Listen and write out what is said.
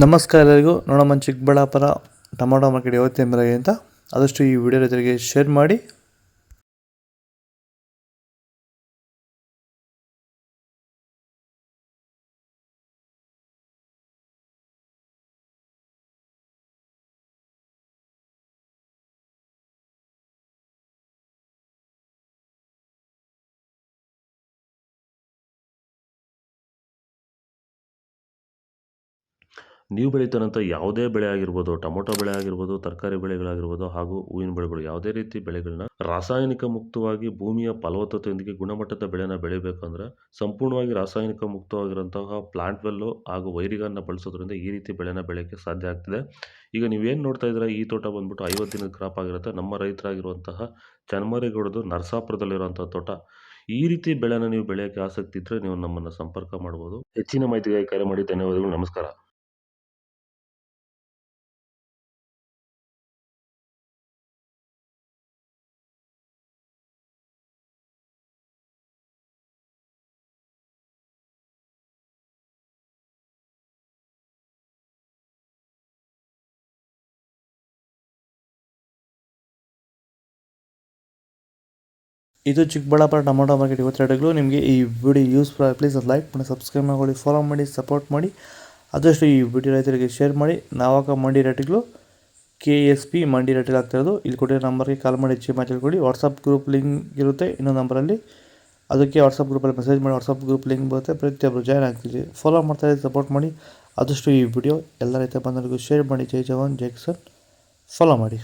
ನಮಸ್ಕಾರ ಎಲ್ಲರಿಗೂ. ನೋಡಮ್ಮ, ಚಿಕ್ಕಬಳ್ಳಾಪುರ ಟೊಮೊಟೊ ಮಾರ್ಕೆಟ್ ಯಾವತ್ತಿನ ಬೆಲೆಗೆ ಅಂತ ಆದಷ್ಟು ಈ ವಿಡಿಯೋ ರೈತರಿಗೆ ಶೇರ್ ಮಾಡಿ. ನೀವು ಬೆಳೀತಾರಂಥ ಯಾವುದೇ ಬೆಳೆ ಆಗಿರ್ಬೋದು, ಟೊಮೊಟೊ ಬೆಳೆ ಆಗಿರ್ಬೋದು, ತರಕಾರಿ ಬೆಳೆಗಳಾಗಿರ್ಬೋದು ಹಾಗೂ ಹೂವಿನ ಬೆಳೆಗಳು, ಯಾವುದೇ ರೀತಿ ಬೆಳೆಗಳನ್ನ ರಾಸಾಯನಿಕ ಮುಕ್ತವಾಗಿ ಭೂಮಿಯ ಫಲವತ್ತತೆಯೊಂದಿಗೆ ಗುಣಮಟ್ಟದ ಬೆಳೆನ ಬೆಳಿಬೇಕಂದ್ರೆ ಸಂಪೂರ್ಣವಾಗಿ ರಾಸಾಯನಿಕ ಮುಕ್ತವಾಗಿರುವಂತಹ ಪ್ಲಾಂಟ್ ವೆಲ್ಲು ಹಾಗೂ ವೈರಿಗಳನ್ನ ಬಳಸೋದ್ರಿಂದ ಈ ರೀತಿ ಬೆಳೆನ ಬೆಳೆಯೋಕ್ಕೆ ಸಾಧ್ಯ ಆಗ್ತಿದೆ. ಈಗ ನೀವೇನು ನೋಡ್ತಾ ಇದ್ದೀರಾ, ಈ ತೋಟ ಬಂದ್ಬಿಟ್ಟು 50 ದಿನದ ಕ್ರಾಪ್ ಆಗಿರುತ್ತೆ. ನಮ್ಮ ರೈತರಾಗಿರುವಂತಹ ಚನ್ಮರೇಗೌಡದು ನರಸಾಪುರದಲ್ಲಿರುವಂಥ ತೋಟ. ಈ ರೀತಿ ಬೆಳೆನ ನೀವು ಬೆಳೆಯೋಕ್ಕೆ ಆಸಕ್ತಿ ಇದ್ದರೆ ನೀವು ನಮ್ಮನ್ನು ಸಂಪರ್ಕ ಮಾಡ್ಬೋದು. ಹೆಚ್ಚಿನ ಮಾಹಿತಿಗಾಗಿ ಕರೆ ಮಾಡಿ. ಧನ್ಯವಾದಗಳು. ನಮಸ್ಕಾರ. ಇದು ಚಿಕ್ಕಬಳ್ಳಾಪುರ ಟೊಮೊಟೊ ಮಾರ್ಕೆಟ್ ಇವತ್ತು ರೇಟ್ಗಳು. ನಿಮಗೆ ಈ ವಿಡಿಯೋ ಯೂಸ್ಫುಲ್ ಆಗಿ ಪ್ಲೀಸ್ ಲೈಕ್ ಮಾಡಿ, ಸಬ್ಸ್ಕ್ರೈಬ್ ಮಾಡಿ, ಫಾಲೋ ಮಾಡಿ, ಸಪೋರ್ಟ್ ಮಾಡಿ. ಆದಷ್ಟು ಈ ವಿಡಿಯೋ ರೈತರಿಗೆ ಶೇರ್ ಮಾಡಿ. ನಾವಾಗ ಮಂಡಿ ರೇಟ್ಗಳು KSP ಮಂಡಿ ರೇಟ್ಗಳು ಆಗ್ತಿರೋದು. ಇಲ್ಲಿ ಕೊಟ್ಟಿರೋ ನಂಬರ್ಗೆ ಕಾಲ್ ಮಾಡಿ ಹೆಚ್ಚಿಗೆ ಮಾತಾಡ್ಕೊಳ್ಳಿ. ವಾಟ್ಸಪ್ ಗ್ರೂಪ್ ಲಿಂಕ್ ಇರುತ್ತೆ ಇನ್ನೊಂದು ನಂಬರಲ್ಲಿ, ಅದಕ್ಕೆ ವಾಟ್ಸಪ್ ಗ್ರೂಪಲ್ಲಿ ಮೆಸೇಜ್ ಮಾಡಿ. ವಾಟ್ಸಪ್ ಗ್ರೂಪ್ ಲಿಂಕ್ ಬರುತ್ತೆ, ಪ್ರತಿಯೊಬ್ಬರು ಜಾಯ್ನ್ ಆಗ್ತಿದ್ದೀವಿ. ಫಾಲೋ ಮಾಡ್ತಾರೆ, ಸಪೋರ್ಟ್ ಮಾಡಿ. ಆದಷ್ಟು ಈ ವಿಡಿಯೋ ಎಲ್ಲ ರೈತ ಬಂಧುಗಳಿಗೂ ಶೇರ್ ಮಾಡಿ. ಜೈ ಜವಾನ್ ಜೈ ಕಿಸಾನ್. ಫಾಲೋ ಮಾಡಿ.